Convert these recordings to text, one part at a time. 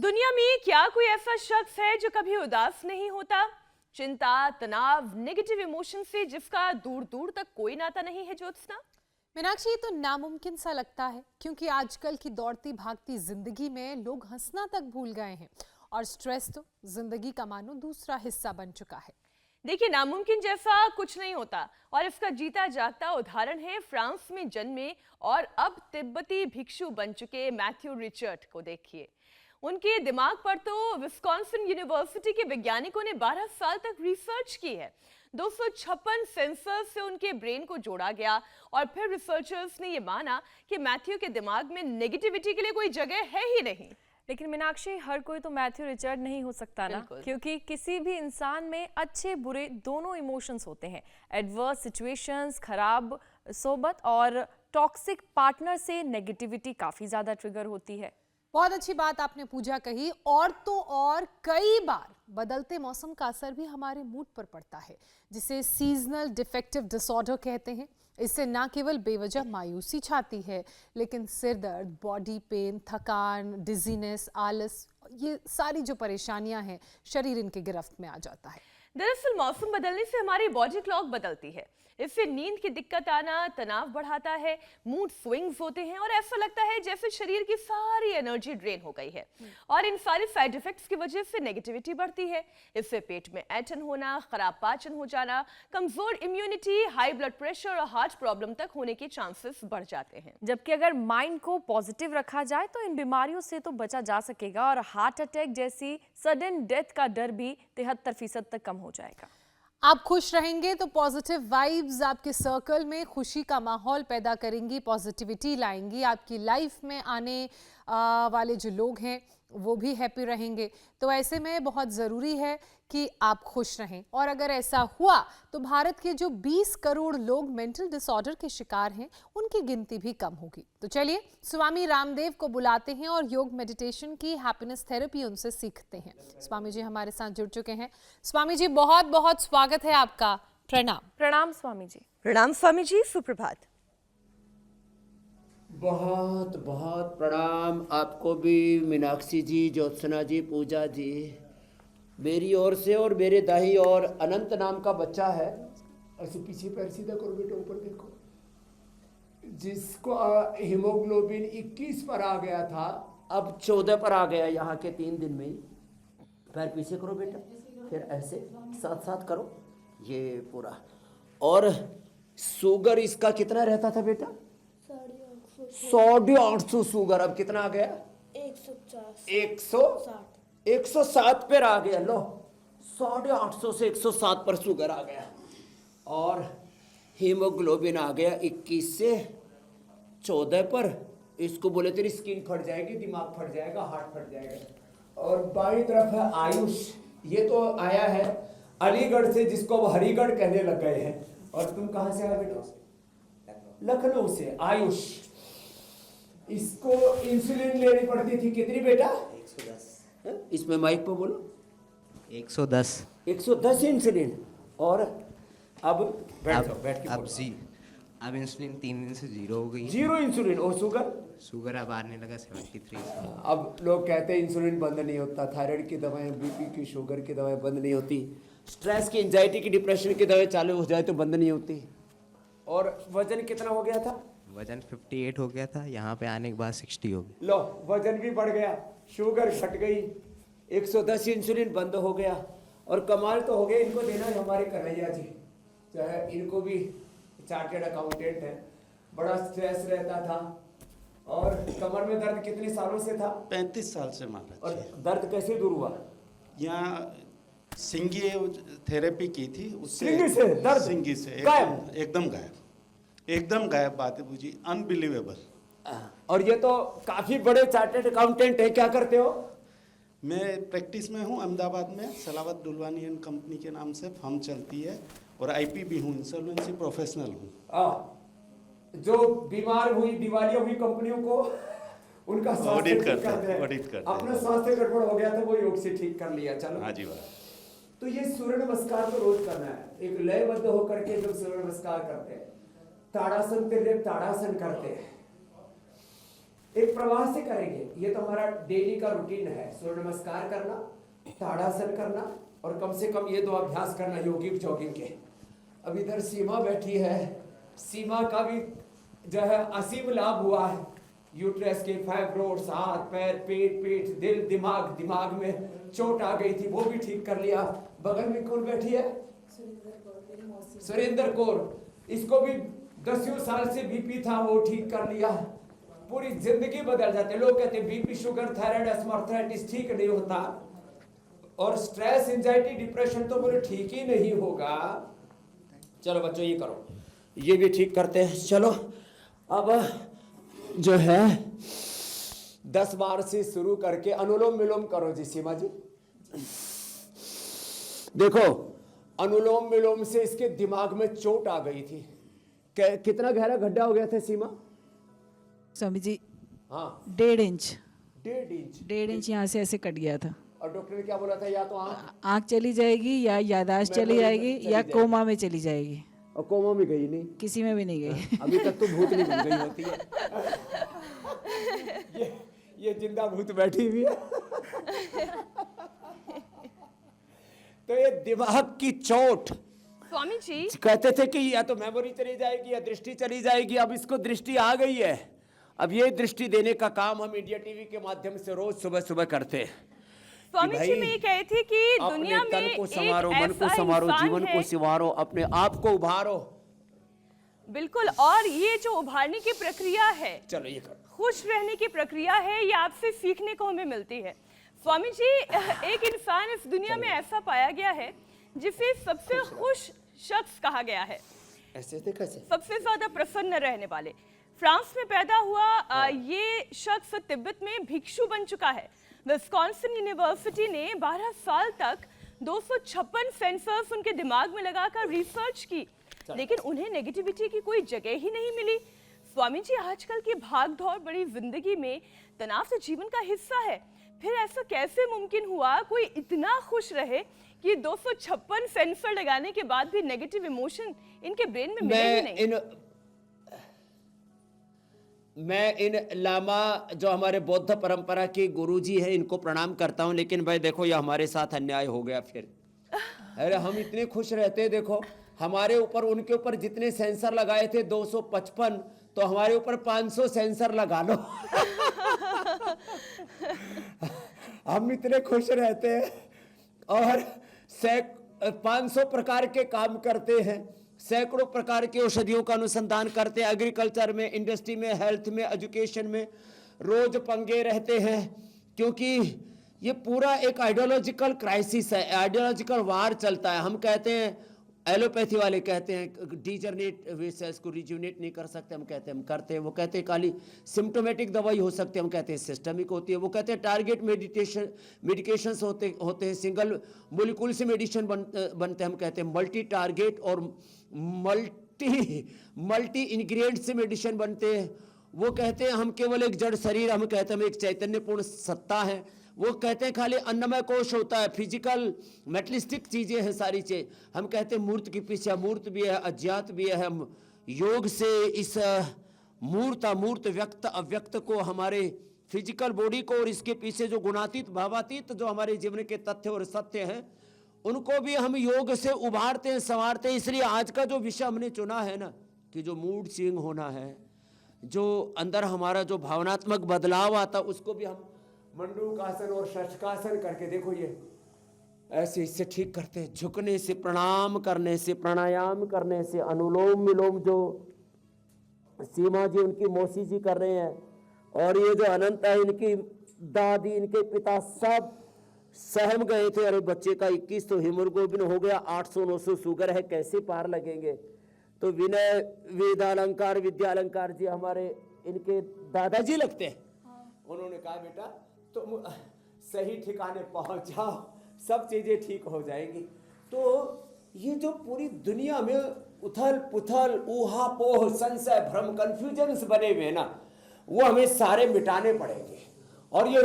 दुनिया में क्या कोई ऐसा शख्स है जो कभी उदास नहीं होता? चिंता, तनाव, नेगेटिव इमोशन से जिसका दूर दूर तक कोई नाता नहीं है ज्योत्सना? मीनाक्षी, ये तो नामुमकिन सा लगता है क्योंकि आजकल की दौड़ती भागती जिंदगी में लोग हंसना तक भूल गए हैं और स्ट्रेस तो जिंदगी का मानो दूसरा हिस्सा बन चुका है। देखिए, नामुमकिन जैसा कुछ नहीं होता और इसका जीता जागता उदाहरण है फ्रांस में जन्मे और अब तिब्बती भिक्षु बन चुके मैथ्यू रिचर्ड को। देखिए, उनके दिमाग पर तो विस्कॉन्सिन यूनिवर्सिटी के वैज्ञानिकों ने 12 साल तक रिसर्च की है। 256 सेंसर से उनके ब्रेन को जोड़ा गया और फिर रिसर्चर्स ने यह माना कि मैथ्यू के दिमाग में नेगेटिविटी के लिए कोई जगह है ही नहीं। लेकिन मीनाक्षी, हर कोई तो मैथ्यू रिचर्ड नहीं हो सकता ना, क्योंकि किसी भी इंसान में अच्छे बुरे दोनों इमोशंस होते हैं। एडवर्स सिचुएशंस, खराब सोबत और टॉक्सिक पार्टनर से नेगेटिविटी काफी ज्यादा ट्रिगर होती है। बहुत अच्छी बात आपने पूजा कही। और तो और कई बार बदलते मौसम का असर भी हमारे मूड पर पड़ता है, जिसे सीजनल डिफेक्टिव डिसऑर्डर कहते हैं। इससे ना केवल बेवजह मायूसी छाती है, लेकिन सिर दर्द, बॉडी पेन, थकान, डिजीनेस, आलस, ये सारी जो परेशानियां हैं, शरीर इनके गिरफ्त में आ जाता है। दरअसल मौसम बदलने से हमारी बॉडी क्लॉक बदलती है। इससे नींद की दिक्कत आना, तनाव बढ़ाता है, मूड स्विंग्स होते हैं और ऐसा लगता है जैसे शरीर की सारी एनर्जी ड्रेन हो गई है। और इन सारे साइड इफेक्ट्स की वजह से नेगेटिविटी बढ़ती है। इससे पेट में ऐंठन होना, खराब पाचन हो जाना, कमजोर इम्यूनिटी, हाई ब्लड प्रेशर और हार्ट प्रॉब्लम तक होने के चांसेस बढ़ जाते हैं। जबकि अगर माइंड को पॉजिटिव रखा जाए तो इन बीमारियों से तो बचा जा सकेगा और हार्ट अटैक जैसी सडन डेथ का डर भी 73% तक कम हो जाएगा। आप खुश रहेंगे तो पॉजिटिव वाइब्स आपके सर्कल में खुशी का माहौल पैदा करेंगी, पॉजिटिविटी लाएंगी। आपकी लाइफ में आने वाले जो लोग हैं वो भी हैप्पी रहेंगे। तो ऐसे में बहुत ज़रूरी है कि आप खुश रहें। और अगर ऐसा हुआ तो भारत के जो 20 करोड़ लोग मेंटल डिसऑर्डर के शिकार हैं, उनकी गिनती भी कम होगी। तो चलिए स्वामी रामदेव को बुलाते हैं और योग मेडिटेशन की हैप्पीनेस थेरेपी उनसे सीखते हैं। स्वामी जी हमारे साथ जुड़ चुके हैं। स्वामी जी, बहुत बहुत स्वागत है आपका। प्रणाम। प्रणाम स्वामी जी। प्रणाम स्वामी जी, सुप्रभात। बहुत बहुत प्रणाम आपको भी मीनाक्षी जी, ज्योत्सना जी, पूजा जी। मेरी ओर से और मेरे दाही और अनंत नाम का बच्चा है। ऐसे पीछे पैर सीधा करो बेटा, ऊपर देखो। जिसको हीमोग्लोबिन 21 पर आ गया था, अब 14 पर आ गया यहाँ के 3 दिन में ही। पैर पीछे करो बेटा, फिर ऐसे साथ साथ करो, ये पूरा। और शुगर इसका कितना रहता था बेटा? 850 शुगर, अब कितना आ गया? 160 पर आ गया। लो, 850 से 107 पर शुगर आ गया। और हीमोग्लोबिन आ गया 21 से 14 पर। इसको बोले तेरी स्किन फट जाएगी, दिमाग फट जाएगा, हार्ट फट जाएगा। और बाईं तरफ है आयुष। ये तो आया है अलीगढ़ से, जिसको अब हरिगढ़ कहने लग गए हैं। और तुम कहाँ से आए बेटा? लखनऊ से। आयुष, इसको इंसुलिन लेनी पड़ती थी, कितनी बेटा? 110। इसमें माइक पे बोलो। 110 इंसुलिन। और अब बैठ के अब इंसुलिन 3 दिन से 0 हो गई। 0 इंसुलिन। और शुगर अब आने लगा 73। अब लोग कहते हैं इंसुलिन बंद नहीं होता, थायराइड की दवाएं, बीपी की, शुगर की दवाएं बंद नहीं होती, स्ट्रेस की, एंजाइटी की, डिप्रेशन की दवाएं चालू हो जाए तो बंद नहीं होती। और वजन कितना हो गया था? वजन 58 हो गया था, यहाँ पे आने के बाद 60 हो गया। लो, वजन भी बढ़ गया, शुगर घट गई, 110 इंसुलिन बंद हो गया। और कमाल तो हो गया, इनको देना है हमारे कन्हैया जी। चाहे इनको भी चार्टेड अकाउंटेंट है, बड़ा स्ट्रेस रहता था। और कमर में दर्द कितने सालों से था? 35 साल से महाराज। और दर्द कैसे दूर हुआ? यहाँ सिंगी थेरेपी की थी, उससे सिंगी से दर्द सिंगी से एकदम गायब। बात है पूजी, अनबिलीवेबल। और ये तो काफी बड़े चार्टेड अकाउंटेंट है, क्या करते हो? मैं प्रैक्टिस में हूँ अहमदाबाद में, सलावत दुलवानी एंड कंपनी के नाम से फर्म चलती है। और आईपी भी हूँ, इंसॉल्वेंसी प्रोफेशनल हूँ। जो बीमार हुई, दिवालिया हुई कंपनियों को उनका स्वास्थ्य ठीक करते हैं। अपना स्वास्थ्य गड़बड़ हो गया था, वो योग से ठीक कर लिया। चलो। हाँ जी। तो ये सूर्य नमस्कार तो रोज करना है, एक लयबद्ध होकर के जब सूर्य नमस्कार करते हैं। ताड़ासन, तिर्यक ताड़ासन करते हैं। एक प्रवाह से करेंगे। ये तो हमारा डेली का रूटीन है, सूर्य नमस्कार करना, ताड़ासन करना और कम से कम ये 2 अभ्यास करना योगिक जॉगिंग के। अब इधर सीमा बैठी है, सीमा का भी जो है असीम लाभ हुआ है। यूट्रस के फाइब्रोड्स, हाथ पैर, पेट पीठ, दिल, दिमाग में चोट आ गई थी, वो भी ठीक कर लिया। बगल में कौन बैठी है? सुरेंद्र कौर, इसको भी 10 साल से बीपी था, वो ठीक कर लिया। पूरी जिंदगी बदल जाते। लोग कहते हैं बीपी, शुगर, थायराइड, अस्थमाइटिस ठीक नहीं होता, और स्ट्रेस, एंजाइटी, डिप्रेशन तो बोले ठीक ही नहीं होगा। चलो बच्चों ये करो, ये भी ठीक करते हैं। चलो अब जो है 10 बार से शुरू करके अनुलोम विलोम करो जी। सीमा जी देखो, अनुलोम विलोम से इसके दिमाग में चोट आ गई थी। कितना गहरा गड्ढा हो गया था सीमा? स्वामी जी हाँ 1.5 इंच 1.5 इंच यहाँ से ऐसे कट गया था। और डॉक्टर ने क्या बोला था? या तो आँख चली जाएगी, या यादाश्त चली जाएगी, या कोमा में चली जाएगी। और कोमा में गई नहीं, किसी में भी नहीं गई। अभी तक तो भूत नहीं बन गई होती है। ये जिंदा भूत बैठी हुई है। तो ये दिमाग की चोट, स्वामी जी कहते थे कि या तो मेमोरी चली जाएगी या दृष्टि चली जाएगी। अब इसको दृष्टि आ गई है। अब ये दृष्टि देने का काम हम इंडिया टीवी के माध्यम से रोज सुबह सुबह करते हैं। स्वामी जी मैं ये कही थी कि दुनिया में तन को संवारो, एक मन को ऐसा संवारो, इंसान जीवन है, को संवारो, अपने आप को उभारो। बिल्कुल। और ये जो उभारने की प्रक्रिया है, चलो ये करो, खुश रहने की प्रक्रिया है, ये आपसे सीखने को हमें मिलती है। स्वामी जी एक इंसान इस दुनिया में ऐसा पाया गया है जिसे सबसे खुश शख्स कहा गया है, ऐसे थे कैसे? सबसे ज्यादा प्रसन्न रहने वाले। फ्रांस में पैदा हुआ ये शख्स तिब्बत में भिक्षु बन चुका है। विस्कॉन्सिन यूनिवर्सिटी ने 12 साल तक 256 सेंसर्स उनके दिमाग में लगाकर रिसर्च की, लेकिन उन्हें नेगेटिविटी की कोई जगह ही नहीं मिली। स्वामी जी आजकल की भाग-दौड़ बड़ी जिंदगी में तनाव तो जीवन का हिस्सा है, फिर ऐसा कैसे मुमकिन हुआ कोई इतना खुश रहे कि 256 सेंसर लगाने के बाद भी नेगेटिव इमोशन इनके ब्रेन में मिले ही नहीं? मैं इन लामा जो हमारे बौद्ध परंपरा के गुरुजी हैं इनको प्रणाम करता हूं, लेकिन भाई देखो ये हमारे साथ अन्याय हो गया फिर। अरे हम इतने खुश रहते, देखो हमारे ऊपर, उनके ऊपर जितने सेंसर लगाए थे 255, तो हमारे ऊपर 500 सेंसर लगा लो। हम इतने खुश रहते हैं और 500 प्रकार के काम करते हैं, सैकड़ों प्रकार के औषधियों का अनुसंधान करते हैं, एग्रीकल्चर में, इंडस्ट्री में, हेल्थ में, एजुकेशन में रोज पंगे रहते हैं, क्योंकि ये पूरा एक आइडियोलॉजिकल क्राइसिस है, आइडियोलॉजिकल वार चलता है। हम कहते हैं, एलोपैथी वाले कहते हैं डीजनरेट सेल्स को रिजुनेट नहीं कर सकते, हम कहते हैं हम करते हैं। वो कहते हैं खाली सिम्टोमेटिक दवाई हो सकती है, हम कहते हैं सिस्टमिक होती है। वो कहते हैं टारगेट मेडिकेशंस होते हैं, सिंगल मोलिकुल से मेडिसिन बनते हैं, हम कहते हैं मल्टी टारगेट और मल्टी इंग्रेडिएंट से मेडिसिन बनते हैं। वो कहते हैं हम केवल एक जड़ शरीर, हम कहते हैं हम एक चैतन्यपूर्ण सत्ता है। वो कहते हैं खाली अन्नमय कोश होता है, फिजिकल मेटलिस्टिक चीजें हैं सारी चीज। हम कहते हैं मूर्त के पीछे अमूर्त भी है, अज्ञात भी है। हम योग से इस मूर्त अमूर्त व्यक्त अव्यक्त को, हमारे फिजिकल बॉडी को और इसके पीछे जो गुणातीत भावातीत जो हमारे जीवन के तथ्य और सत्य हैं उनको भी हम योग से उभारते हैं, संवारते हैं। इसलिए आज का जो विषय हमने चुना है ना, कि जो मूड स्विंग होना है, जो अंदर हमारा जो भावनात्मक बदलाव आता, उसको भी हम मंडूकासन और शशकासन करके, देखो ये ऐसे इससे ठीक करते हैं। झुकने से, प्रणाम करने से, प्राणायाम करने से, अनुलोम विलोम जो सीमा जी उनकी मौसी जी कर रहे हैं, और ये जो अनंत है इनकी दादी, इनके पिता सब सहम गए थे। अरे बच्चे का 21 तो हीमोग्लोबिन हो गया, 800-900 शुगर है, कैसे पार लगेंगे? तो विनय वेदालंकार विद्यालंकार जी हमारे इनके दादाजी लगते हैं। उन्होंने कहा बेटा तुम सही ठिकाने पहुंच जाओ, सब चीजें ठीक हो जाएंगी। तो ये जो पूरी दुनिया में उथल पुथल, ऊहापोह, संशय, भ्रम, कंफ्यूजन्स बने हुए हैं ना, वो हमें सारे मिटाने पड़ेंगे। और ये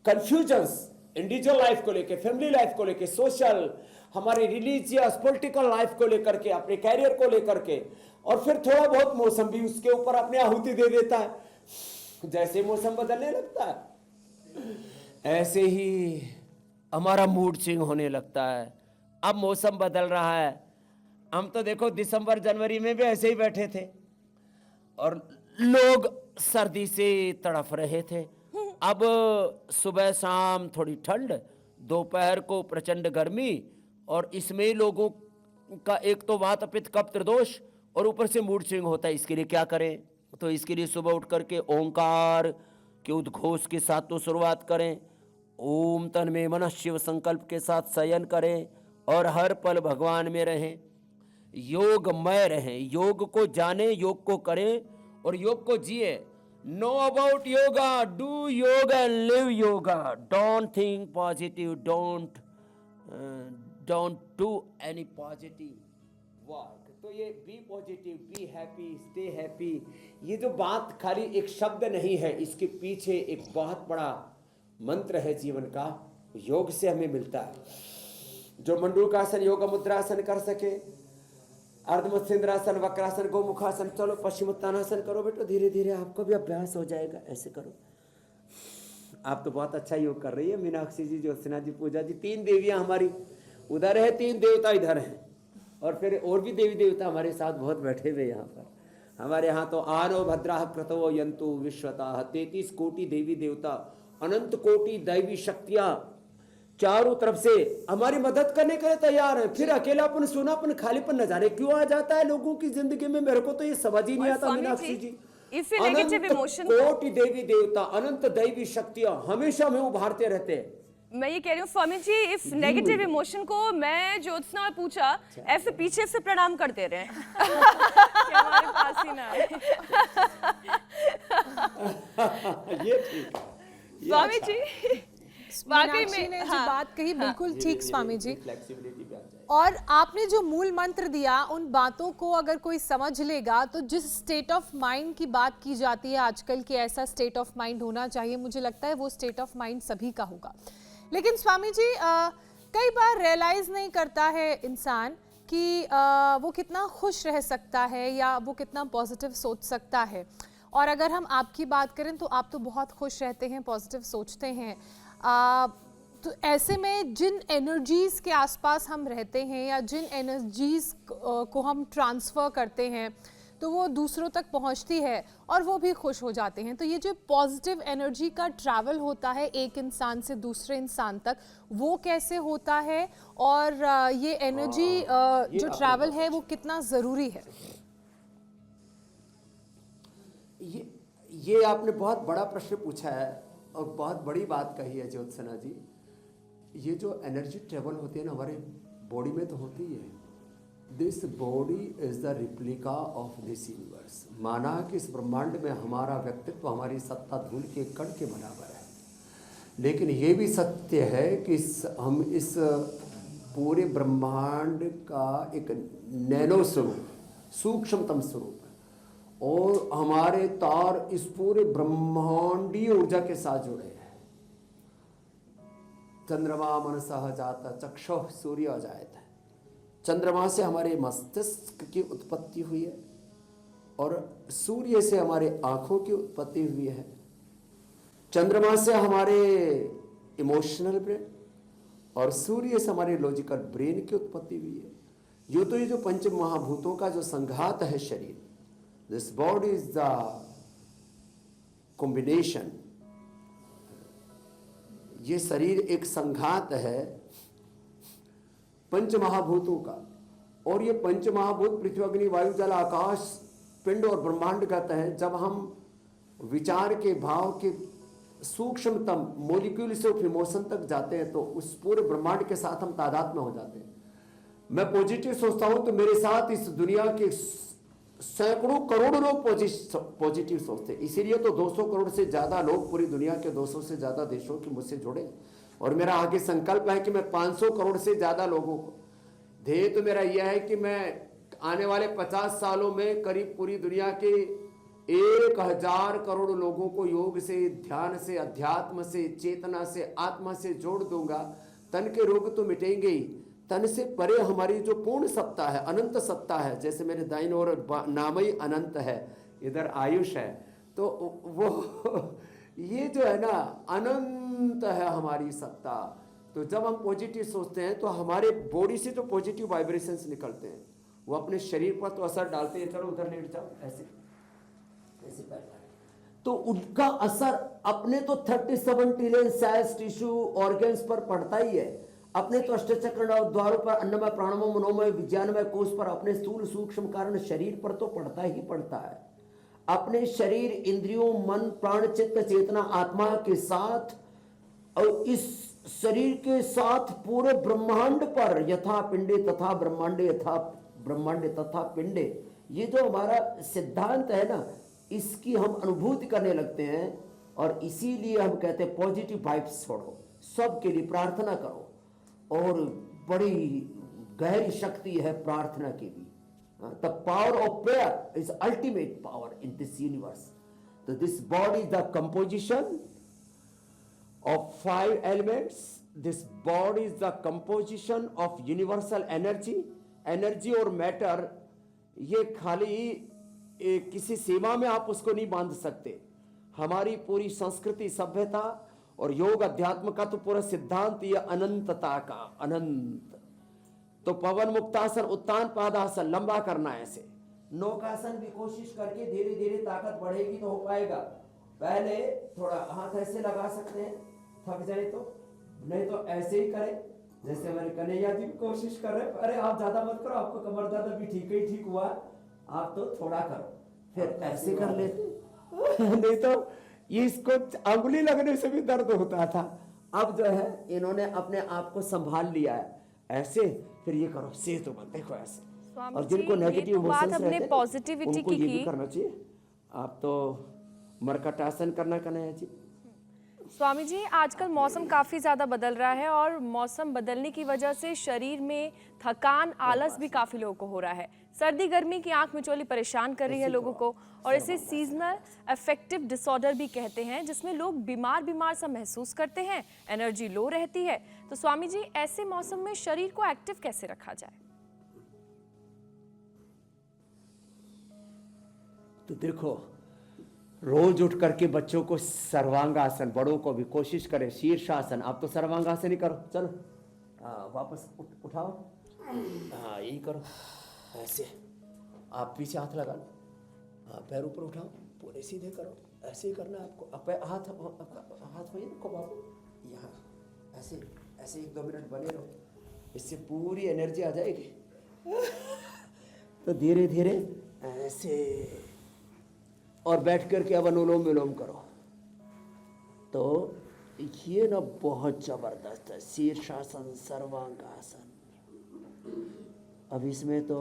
कंफ्यूजन्स इंडिविजुअल लाइफ को लेके, फैमिली लाइफ को लेके, सोशल, हमारी रिलीजियस पॉलिटिकल लाइफ को लेकर के, अपने कैरियर को लेकर के, और फिर थोड़ा बहुत मौसम भी उसके ऊपर अपने आहुति दे देता है। जैसे मौसम बदलने लगता है ऐसे ही हमारा मूड स्विंग होने लगता है। अब मौसम बदल रहा है, हम तो देखो दिसंबर जनवरी में भी ऐसे ही बैठे थे और लोग सर्दी से तड़फ रहे थे। अब सुबह शाम थोड़ी ठंड, दोपहर को प्रचंड गर्मी, और इसमें लोगों का एक तो वात पित्त कफ दोष और ऊपर से मूड स्विंग होता है। इसके लिए क्या करें? तो इसके लिए सुबह उठ करके ओंकार के उद्घोष के साथ तो शुरुआत करें, ओम तन में मन शिव संकल्प के साथ शयन करें और हर पल भगवान में रहें, योगमय रहें, योग को जानें, योग को करें और योग को जिए। Know about yoga, do yoga and live yoga. Don't think positive, don't do any positive work. तो ये be positive, be happy, stay happy, ये जो बात खाली एक शब्द नहीं है, इसके पीछे एक बहुत बड़ा मंत्र है जीवन का, योग से हमें मिलता है। जो मंडूकासन, योग मुद्रासन कर सके, अर्धमत्स्येंद्रासन, वक्रासन, गोमुखासन, चलो पश्चिमोत्तानासन करो बेटो, धीरे धीरे आपको भी अभ्यास हो जाएगा। ऐसे करो। आप तो बहुत अच्छा योग कर रही है मीनाक्षी जी, ज्योत्सना जी, पूजा जी। 3 देवियां हमारी उधर है, 3 देवता इधर हैं, और फिर और भी देवी देवता हमारे साथ बहुत बैठे हुए यहाँ पर। हमारे यहाँ तो आनो भद्रा क्रतवो यंतु विश्वता, 33 कोटि देवी देवता, अनंत कोटि दैवी शक्तियां चारों तरफ से हमारी मदद करने के लिए तैयार है। फिर अकेलापन, सोनापन, खालीपन न जाने क्यों आ जाता है लोगों की जिंदगी में, मेरे को तो ये समझ ही नहीं आता मीनाक्षी जी। नेगेटिव इमोशन, कोटि देवी देवता, अनंत दैवी शक्तियां हमेशा हमें उभारते रहते हैं। मैं ये कह रही हूँ स्वामी जी, इस नेगेटिव इमोशन को मैं ज्योत्सना में पूछा, ऐसे पीछे से प्रणाम करते रहे कि हमारे पास ही ना आए। ये ठीक, स्वामी जी वाकई मीनाक्षी में ने जो बात कही बिल्कुल ठीक स्वामी जी। फ्लेक्सिबिलिटी पे आ जाए। और आपने जो मूल मंत्र दिया, उन बातों को अगर कोई समझ लेगा तो जिस स्टेट ऑफ माइंड की बात की जाती है आजकल कि ऐसा स्टेट ऑफ माइंड होना चाहिए, मुझे लगता है वो स्टेट ऑफ माइंड सभी का होगा। लेकिन स्वामी जी कई बार रियलाइज नहीं करता है इंसान कि वो कितना खुश रह सकता है या वो कितना पॉजिटिव सोच सकता है। और अगर हम आपकी बात करें तो आप तो बहुत खुश रहते हैं, पॉजिटिव सोचते हैं। तो ऐसे में जिन एनर्जीज़ के आसपास हम रहते हैं या जिन एनर्जीज़ को हम ट्रांसफ़र करते हैं तो वो दूसरों तक पहुंचती है और वो भी खुश हो जाते हैं। तो ये जो पॉजिटिव एनर्जी का ट्रैवल होता है एक इंसान से दूसरे इंसान तक, वो कैसे होता है और ये एनर्जी जो ट्रैवल है वो कितना ज़रूरी है? ये आपने बहुत बड़ा प्रश्न पूछा है और बहुत बड़ी बात कही है ज्योत्सना जी। ये जो एनर्जी ट्रेवल होती है ना हमारे बॉडी में तो होती है। This body is the replica of this universe. माना कि इस ब्रह्मांड में हमारा व्यक्तित्व हमारी सत्ता धूल के कण के बराबर है, लेकिन ये भी सत्य है कि हम इस पूरे ब्रह्मांड का एक नैनो स्वरूप, सूक्ष्मतम स्वरूप है, और हमारे तार इस पूरे ब्रह्मांडीय ऊर्जा के साथ जुड़े हैं। चंद्रमा मनसः जाता चक्षुः सूर्य अजायत है। चंद्रमा से हमारे मस्तिष्क की उत्पत्ति हुई है और सूर्य से हमारे आंखों की उत्पत्ति हुई है। चंद्रमा से हमारे इमोशनल ब्रेन और सूर्य से हमारे लॉजिकल ब्रेन की उत्पत्ति हुई है। यूँ तो ये जो पंच महाभूतों का जो संघात है शरीर, this body is the combination. ये शरीर एक संघात है पंच महाभूतों का, और ये पंच महाभूत पृथ्वी अग्नि वायु जल आकाश पिंड और ब्रह्मांड कहते हैं। जब हम विचार के भाव के सूक्ष्मतम मोलिक्यूल से इमोशन तक जाते हैं तो उस पूरे ब्रह्मांड के साथ हम तादाद में हो जाते हैं। मैं पॉजिटिव सोचता हूं तो मेरे साथ इस दुनिया के सैकड़ों करोड़ों लोग पॉजिटिव सोचते हैं। इसीलिए तो 200 करोड़ से ज्यादा लोग पूरी दुनिया के 200 से ज्यादा देशों के मुझसे जुड़े, और मेरा आगे संकल्प है कि मैं 500 करोड़ से ज्यादा लोगों को, ध्येय तो मेरा यह है कि मैं आने वाले 50 सालों में करीब पूरी दुनिया के 1000 करोड़ लोगों को योग से, ध्यान से, अध्यात्म से, चेतना से, आत्मा से जोड़ दूंगा। तन के रोग तो मिटेंगे ही, तन से परे हमारी जो पूर्ण सत्ता है, अनंत सत्ता है, जैसे मेरे दाईं ओर नाम ही अनंत है, इधर आयुष है, तो वो ये जो है ना अनंत है हमारी सत्ता। तो जब हम पॉजिटिव सोचते हैं तो हमारे बॉडी से जो पॉजिटिव वाइब्रेशंस निकलते हैं वो अपने शरीर पर तो असर डालते हैं। चलो उधर लेट जाओ, ऐसे ऐसे बैठा है तो उनका असर अपने तो 37 ट्रिलियन सेल्स, टिश्यू, ऑर्गन्स पर पड़ता ही है। अपने तो अष्टचक्र द्वारों पर, अन्नमय, प्राणमय, मनोमय, विज्ञानमय कोष पर, अपने स्थूल सूक्ष्म कारण शरीर पर तो पड़ता ही पड़ता है। अपने शरीर, इंद्रियों, मन, प्राण, चित्त, चेतना, आत्मा के साथ और इस शरीर के साथ पूरे ब्रह्मांड पर, यथा पिंडे तथा ब्रह्मांडे, यथा ब्रह्मांडे तथा पिंडे, ये जो हमारा सिद्धांत है ना, इसकी हम अनुभूति करने लगते हैं। और इसीलिए हम कहते हैं पॉजिटिव वाइब्स छोड़ो, सबके लिए प्रार्थना करो। और बड़ी गहरी शक्ति है प्रार्थना की भी। The power of prayer is ultimate power in this universe. तो this body is the composition of 5 elements. This body is the composition of universal energy. Energy और matter ये खाली किसी सीमा में आप उसको नहीं बांध सकते। हमारी पूरी संस्कृति, सभ्यता और योग अध्यात्म का तो पूरा सिद्धांत ये अनंतता का, अनंत। तो पवन मुक्तासन, उत्तान पादासन, लंबा करना है ऐसे। नौकासन भी कोशिश करके धीरे धीरे ताकत बढ़ेगी तो हो पाएगा। पहले थोड़ा हाथ ऐसे लगा सकते हैं, थक जाए तो, नहीं तो ऐसे ही करें जैसे हमारे कन्हैया जी भी कोशिश कर रहे हैं। अरे आप ज्यादा मत करो, आपको कमर दर्द भी ठीक हुआ, आप तो थोड़ा करो, फिर ऐसे कर लेते नहीं तो इसको अंगुली लगने से भी दर्द होता था। अब जो है इन्होंने अपने आप को संभाल लिया है, ऐसे फिर ये करो, से तो मत देखो ऐसे। और जिनको नेगेटिव इमोशंस रहते हैं पॉजिटिविटी उनको ये भी करना चाहिए। आप तो मरकटासन करना कन्हैया जी। स्वामी जी, आजकल मौसम काफ़ी ज़्यादा बदल रहा है और मौसम बदलने की वजह से शरीर में थकान, आलस भी काफ़ी लोगों को हो रहा है। सर्दी गर्मी की आंख मिचौली परेशान कर रही है लोगों को और इसे सीजनल अफेक्टिव डिसऑर्डर भी कहते हैं, जिसमें लोग बीमार सा महसूस करते हैं, एनर्जी लो रहती है। तो स्वामी जी, ऐसे मौसम में शरीर को एक्टिव कैसे रखा जाए? तो देखो, रोज उठ करके बच्चों को सर्वांगासन, बड़ों को भी कोशिश करें शीर्षासन। आप तो सर्वांगासन ही करो, चलो वापस उठाओ, हाँ यही करो ऐसे। आप पीछे हाथ लगा लो, हाँ पैर ऊपर उठाओ, पूरे सीधे करो, ऐसे ही करना है आपको। हाथ वही रखो बाबू, यहाँ ऐसे ऐसे 1-2 मिनट बने रहो, इससे पूरी एनर्जी आ जाएगी। तो धीरे धीरे ऐसे, और बैठ करके अब अनुलोम विलोम करो। तो ये ना बहुत जबरदस्त है, शीर्षासन, सर्वांगासन। अब इसमें तो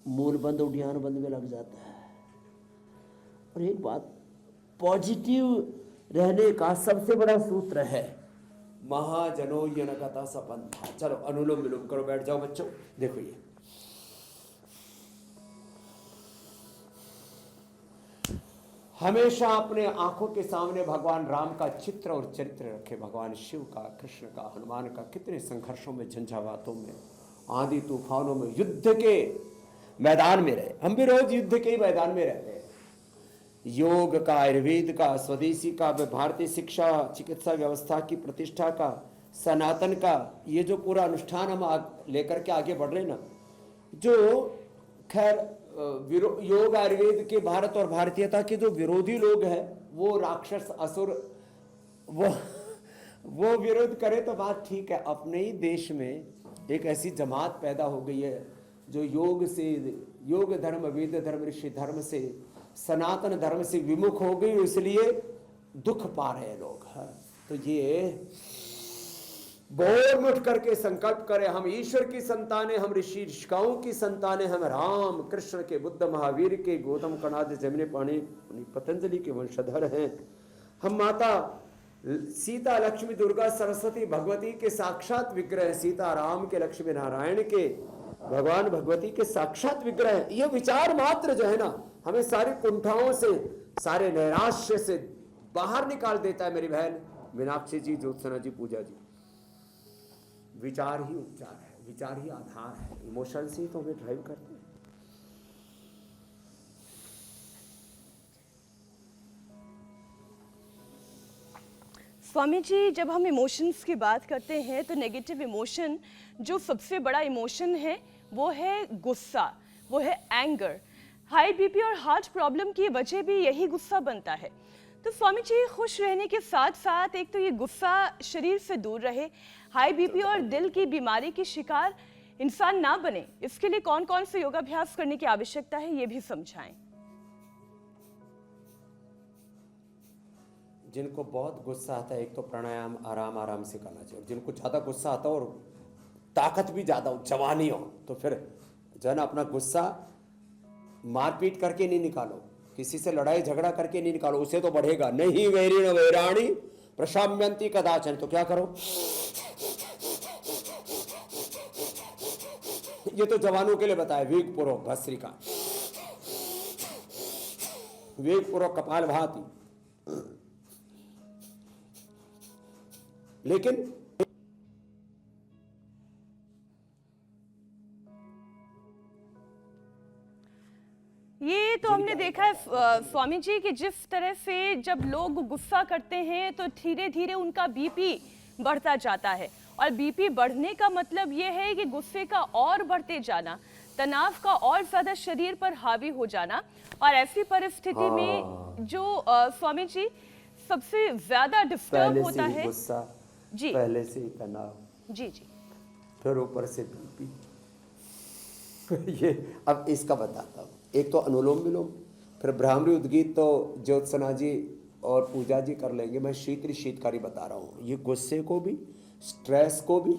मूल बंद, उड्डयन बंद में लग जाता है। और एक बात, पॉजिटिव रहने का सबसे बड़ा सूत्र है महाजनो यनगता सपंथा। चलो अनुलोम विलोम करो, बैठ जाओ बच्चों। देखो ये हमेशा अपने आंखों के सामने भगवान राम का चित्र और चरित्र रखे, भगवान शिव का, कृष्ण का, हनुमान का। कितने संघर्षों में, झंझावातों में, आंधी तूफानों में, युद्ध के मैदान में रहे। हम भी रोज युद्ध के ही मैदान में रहते हैं। योग का, आयुर्वेद का, स्वदेशी का, भारतीय शिक्षा चिकित्सा व्यवस्था की प्रतिष्ठा का, सनातन का, ये जो पूरा अनुष्ठान हम लेकर के आगे बढ़ रहे ना, जो खैर योग आयुर्वेद के, भारत और भारतीयता के जो विरोधी लोग हैं, वो राक्षस असुर, वो विरोध करे तो बात ठीक है। अपने ही देश में एक ऐसी जमात पैदा हो गई है जो योग से, योग धर्म, वेद धर्म, ऋषि धर्म से, सनातन धर्म से विमुख हो गई, इसलिए दुख पा रहे हैं लोग। तो ये बोर उठ करके संकल्प करें, हम ईश्वर की संतानें, हम ऋषि ऋषिकाओं की संतानें, हम राम कृष्ण के, बुद्ध महावीर के, गौतम कणाद, जमने पाणी, पतंजलि के वंशधर हैं। हम माता सीता, लक्ष्मी, दुर्गा, सरस्वती, भगवती के साक्षात विग्रह हैं। सीता राम के, लक्ष्मी नारायण के, भगवान भगवती के साक्षात विग्रह हैं। ये विचार मात्र जो है ना, हमें सारी कुंठाओं से, सारे नैराश्य से बाहर निकाल देता है। मेरी बहन मीनाक्षी जी, ज्योत्सना जी, पूजा जी, विचार ही उपचार है, विचार ही आधार है। इमोशन से तो हमें ड्राइव करते हैं। स्वामी जी, जब हम इमोशंस की बात करते हैं तो नेगेटिव इमोशन जो सबसे बड़ा इमोशन है वो है गुस्सा, वो है एंगर। हाई बीपी और हार्ट प्रॉब्लम की वजह भी यही गुस्सा बनता है। तो स्वामी जी, खुश रहने के साथ साथ एक तो ये गुस्सा शरीर से दूर रहे, हाई बीपी और दिल की बीमारी की शिकार इंसान ना बने, इसके लिए कौन कौन से योगाभ्यास करने की आवश्यकता है ये भी समझाएं। जिनको बहुत गुस्सा आता है, एक तो प्राणायाम आराम आराम से करना चाहिए। जिनको ज़्यादा गुस्सा आता हो और ताकत भी ज़्यादा हो, जवानी हो, तो फिर जो है ना अपना गुस्सा मारपीट करके नहीं निकालो, किसी से लड़ाई झगड़ा करके नहीं निकालो, उसे तो बढ़ेगा। नहीं वैरी न वैराणी प्रशाम्यंती कदाचन। तो क्या करो, ये तो जवानों के लिए बताया, वेग पूर्वक भस्त्रिका, वेग पूर्वक कपाल भाती। लेकिन ये तो हमने देखा है स्वामी जी कि जिस तरह से जब लोग गुस्सा करते हैं तो धीरे धीरे उनका बीपी बढ़ता जाता है, और बीपी बढ़ने का मतलब ये है कि गुस्से का और बढ़ते जाना, तनाव का और ज्यादा शरीर पर हावी हो जाना। और ऐसी परिस्थिति में जो स्वामी जी सबसे ज्यादा डिस्टर्ब होता है गुस्सा, जी, पहले से ही तनाव, जी जी, फिर ऊपर से बीपी। ये अब इसका बताता हूँ। एक तो अनुलोम विलोम, फिर भ्रामरी उद्गीत तो ज्योत्सना जी और पूजा जी कर लेंगे। मैं शीतकारी बता रहा हूँ। ये गुस्से को भी, स्ट्रेस को भी,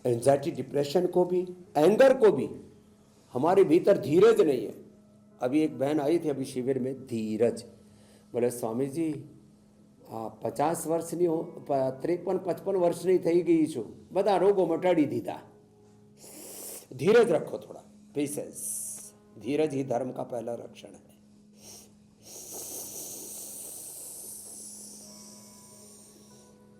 एंजाइटी डिप्रेशन को भी, एंगर को भी, हमारे भीतर धीरज नहीं है। अभी एक बहन आई थी अभी शिविर में, धीरज। बोले स्वामी जी 50 વર્ષ नहीं हो, 53-55 વર્ષ नहीं થઈ ગઈ છું, બધા રોગો મટાડી દીધા। धीरज रखो थोड़ा, पेशेंस। धीरज ही धर्म का पहला रक्षण है।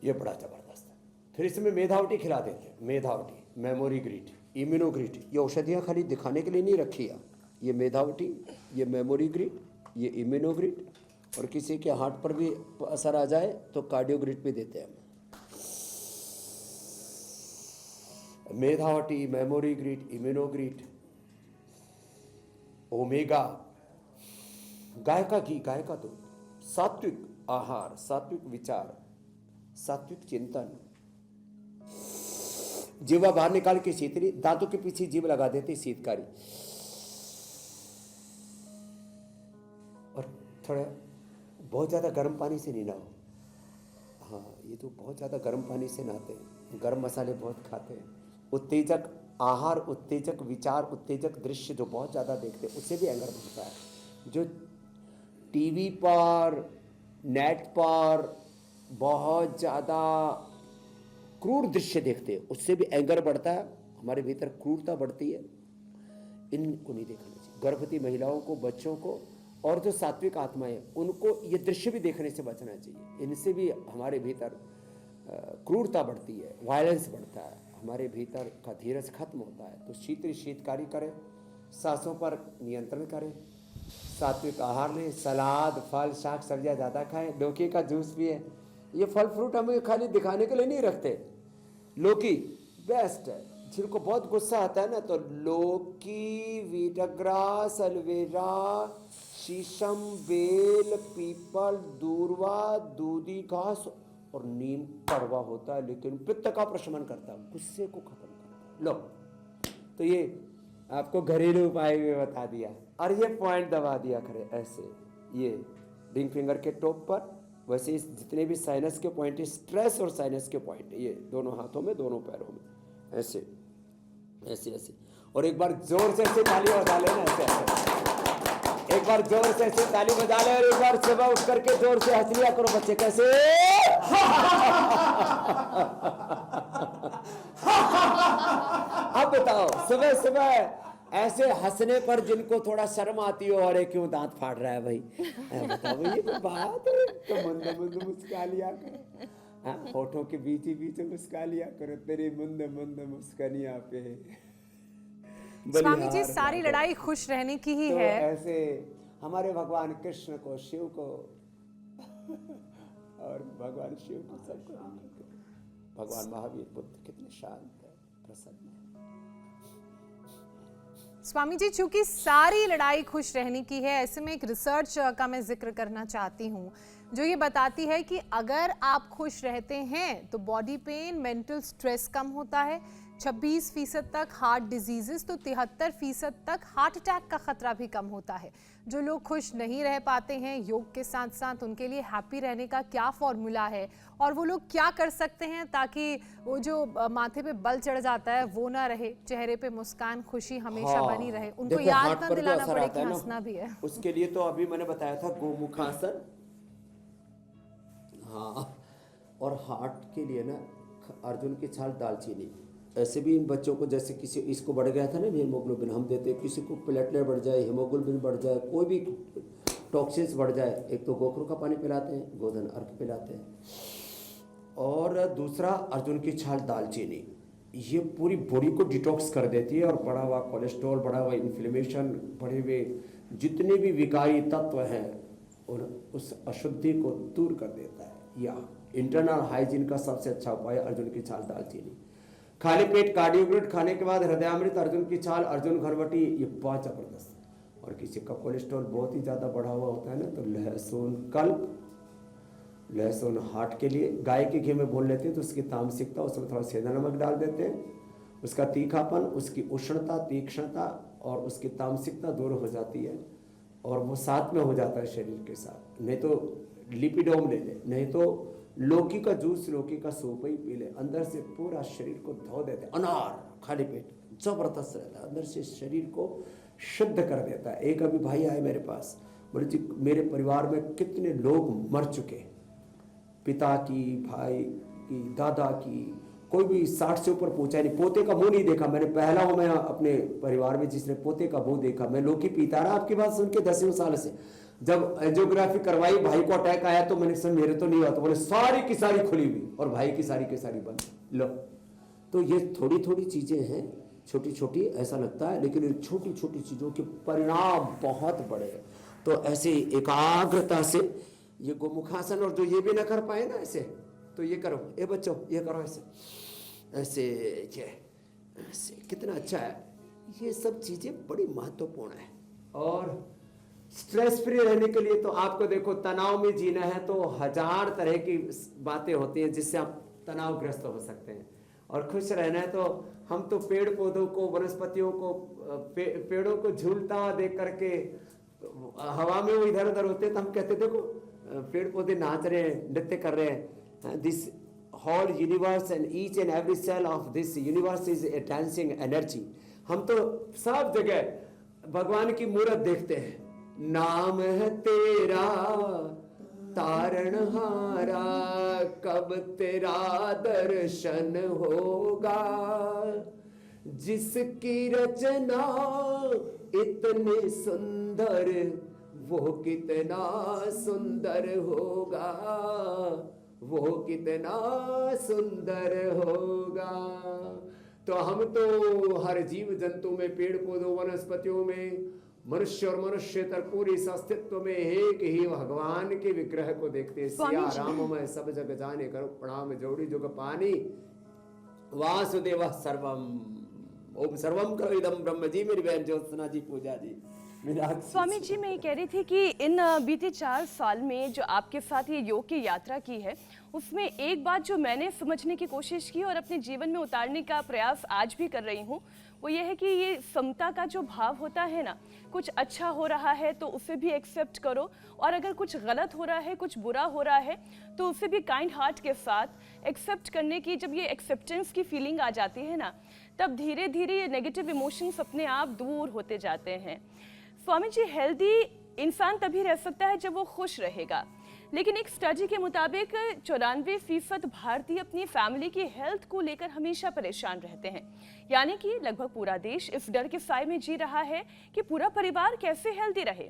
ये बड़ा जबरदस्त है। फिर इसमें मेधावटी खिला देते हैं। मेधावटी, मेमोरी ग्रीट, इम्यूनोग्रीट। ये औषधियाँ खाली दिखाने के लिए नहीं रखी है। ये मेधावटी, ये मेमोरी ग्रीट, ये इम्यूनोग्रीट, और किसी के हार्ट पर भी असर आ जाए तो कार्डियोग्रिड भी देते हैं। मेधावटी, मेमोरी ग्रिड, इम्यूनोग्रिड, ओमेगा, गाय का घी, गाय का दूध, सात्विक आहार, सात्विक विचार, सात्विक चिंतन। जीवा बाहर निकाल के शीतली, दांतों के पीछे जीभ लगा देती शीतकारी, और थोड़ा बहुत ज़्यादा गर्म पानी से नहीं नहाओ। हाँ, ये तो बहुत ज़्यादा गर्म पानी से नहाते हैं, गर्म मसाले बहुत खाते हैं। उत्तेजक आहार, उत्तेजक विचार, उत्तेजक दृश्य जो बहुत ज़्यादा देखते हैं, उससे भी एंगर बढ़ता है। जो टीवी पर, नेट पर बहुत ज़्यादा क्रूर दृश्य देखते हैं, उससे भी एंगर बढ़ता है, हमारे भीतर क्रूरता बढ़ती है। इनको नहीं देखना चाहिए। गर्भवती महिलाओं को, बच्चों को, और जो सात्विक आत्माएं उनको ये दृश्य भी देखने से बचना चाहिए। इनसे भी हमारे भीतर क्रूरता बढ़ती है, वायलेंस बढ़ता है, हमारे भीतर का धीरज खत्म होता है। तो शीतकारी करें, सांसों पर नियंत्रण करें, सात्विक आहार लें, सलाद, फल, शाक सब्जियाँ ज़्यादा खाएं, लौकी का जूस पिए। ये फल फ्रूट हमें खाली दिखाने के लिए नहीं रखते। लौकी बेस्ट है। जिनको बहुत गुस्सा आता है ना, तो लौकी, वीटग्रास, एलोवेरा, शीशम, बेल, पीपल, दूर्वा, दूधी घास और नीम कड़वा होता है, लेकिन पित्त का प्रशमन करता है, गुस्से को खत्म करता है। लो, तो ये आपको घरेलू उपाय में बता दिया, और ये पॉइंट दबा दिया करें ऐसे, ये रिंग फिंगर के टॉप पर। वैसे इस जितने भी साइनस के पॉइंट है, स्ट्रेस और साइनस के पॉइंट है, ये दोनों हाथों में, दोनों पैरों में, ऐसे ऐसे ऐसे। और एक बार जोर से ऐसे ताली बजा लेना, ऐसे ऐसे। एक बार जोर से ऐसे ताली बजा ले, और एक बार सुबह उठ करके जोर से हंस लिया करो बच्चे, कैसे? अब बताओ, सुबह सुबह ऐसे हंसने पर जिनको थोड़ा शर्म आती हो, अरे क्यों दांत फाड़ रहा है भाई, बताओ ये कोई बात है? तो मुंद मुंद मुस्का लिया करो, होठों के बीच ही बीच मुस्का लिया करो, तेरी मुंद मुंद मुस्कानिया पे। स्वामी जी, सारी लड़ाई खुश रहने की ही है। ऐसे हमारे भगवान कृष्ण को, शिव को और भगवान शिव को सबको भगवान महावीर बुद्ध कितने शांत है, प्रसन्न है। स्वामी जी, चूंकि सारी लड़ाई खुश रहने की है, ऐसे में एक रिसर्च का मैं जिक्र करना चाहती हूँ जो ये बताती है कि अगर आप खुश रहते हैं तो बॉडी पेन, मेंटल स्ट्रेस कम होता है, 26% तक हार्ट डिजीजेस, तो 73% तक हार्ट अटैक का खतरा भी कम होता है। जो लोग खुश नहीं रह पाते हैं, योग के साथ साथ उनके लिए हैप्पी रहने का क्या फॉर्मूला है और वो लोग क्या कर सकते हैं ताकि वो जो माथे पे बल चढ़ जाता है वो ना रहे, चेहरे पे मुस्कान, खुशी हमेशा बनी रहे, उनको देखो, याद हार्ट ना पर जो दिलाना असर पड़े आता कि है ना, हंसना भी है। उसके लिए तो अभी मैंने बताया था गोमुखासन। हाँ, और हार्ट के लिए ना अर्जुन की छाल, दालचीनी। ऐसे भी इन बच्चों को, जैसे किसी इसको बढ़ गया था ना हीमोग्लोबिन, हम देते, किसी को प्लेटलेट बढ़ जाए, हीमोग्लोबिन बढ़ जाए, कोई भी टॉक्सिन्स बढ़ जाए, एक तो गोखरू का पानी पिलाते हैं, गोधन अर्क पिलाते हैं, और दूसरा अर्जुन की छाल, दालचीनी। ये पूरी बॉडी को डिटॉक्स कर देती है और बढ़ा हुआ कोलेस्ट्रॉल, बढ़ा हुआ इन्फ्लेमेशन, बढ़े हुए जितने भी विकारी तत्व हैं और उस अशुद्धि को दूर कर देता है। या इंटरनल हाइजीन का सबसे अच्छा उपाय अर्जुन की छाल, दालचीनी। खाली पेट कार्डियोग्रेट खाने के बाद हृदयामृत, अर्जुन की छाल, अर्जुन घरवटी, ये बहुत जबरदस्त। और किसी का कोलेस्ट्रॉल बहुत ही ज़्यादा बढ़ा हुआ होता है ना, तो लहसुन कल्प, लहसुन हार्ट के लिए, गाय के घी में भून लेते हैं तो उसकी तामसिकता, उसमें थोड़ा सेंधा नमक डाल देते हैं, उसका तीखापन, उसकी उष्णता, तीक्ष्णता और उसकी तामसिकता दूर हो जाती है और वो साथ में हो जाता है शरीर के साथ। नहीं तो लिपिडोम ले ले, नहीं तो लौकी का जूस, लौकी का सूप ही पी ले, अंदर से पूरा शरीर को धो देते हैं। अनार खाली पेट जबरदस्त रहता है, अंदर से शरीर को शुद्ध कर देता है। एक अभी भाई आए मेरे पास, बोले जी मेरे परिवार में कितने लोग मर चुके, पिता की, भाई की, दादा की, कोई भी 60 से ऊपर पहुंचा नहीं, पोते का मुंह नहीं देखा। मैंने पहला हूं मैं अपने परिवार में जिसने पोते का मुंह देखा। मैं लौकी पीता रहा आपकी बात सुन के 10वें साल से। जब एंजियोग्राफी करवाई, भाई को अटैक आया तो मैंने समझ मेरे तो नहीं हुआ, तो बोले सारी की सारी खुली हुई और भाई की सारी बंद। लो, तो ये थोड़ी थोड़ी चीजें हैं, छोटी छोटी ऐसा लगता है, लेकिन इन छोटी छोटी चीजों के परिणाम बहुत बड़े हैं। तो ऐसे एकाग्रता से ये गोमुखासन, और जो ये भी ना कर पाए ना ऐसे, तो ये करो, ये बच्चों ये करो, ऐसे ऐसे ऐसे, कितना अच्छा है। ये सब चीजें बड़ी महत्वपूर्ण है। और स्ट्रेस फ्री रहने के लिए तो आपको देखो, तनाव में जीना है तो 1000 तरह की बातें होती हैं जिससे आप तनावग्रस्त हो सकते हैं। और खुश रहना है तो हम तो पेड़ पौधों को, वनस्पतियों को, पेड़ों को झूलता हुआ देख करके, हवा में वो इधर उधर होते तो हम कहते देखो पेड़ पौधे नाच रहे हैं, नृत्य कर रहे हैं। This whole universe and each and every cell of this universe is a dancing energy. हम तो सब जगह भगवान की मूर्त देखते हैं। नाम है तेरा तारणहारा, कब तेरा दर्शन होगा, जिसकी रचना इतनी सुंदर वो कितना सुंदर होगा, वो कितना सुंदर होगा। तो हम तो हर जीव जंतु में, पेड़ पौधों, वनस्पतियों में, मनुष्य और मनुष्यतर पूरी इस अस्तित्व में एक ही भगवान के विग्रह को देखते हैं। सिया राम में सब जग जाने, करो प्रणाम जोड़ी जुग पानी, वासुदेव सर्वम, ओम सर्वम करो इदम ब्रह्म। जी मेरी बहन ज्योत्सना जी, पूजा जी, स्वामी जी, मैं ये कह रही थी कि इन बीते 4 साल में जो आपके साथ ये योग की यात्रा की है, उसमें एक बात जो मैंने समझने की कोशिश की और अपने जीवन में उतारने का प्रयास आज भी कर रही हूँ, वो ये है कि ये समता का जो भाव होता है ना, कुछ अच्छा हो रहा है तो उसे भी एक्सेप्ट करो, और अगर कुछ गलत हो रहा है, कुछ बुरा हो रहा है, तो उसे भी काइंड हार्ट के साथ एक्सेप्ट करने की, जब ये एक्सेप्टेंस की फीलिंग आ जाती है ना, तब धीरे धीरे ये नेगेटिव इमोशंस अपने आप दूर होते जाते हैं। स्वामी जी, हेल्दी इंसान तभी रह सकता है जब वो खुश रहेगा, लेकिन एक स्टडी के मुताबिक 94% भारतीय अपनी फैमिली की हेल्थ को लेकर हमेशा परेशान रहते हैं। यानी कि लगभग पूरा देश इस डर के साए में जी रहा है कि पूरा परिवार कैसे हेल्दी रहे,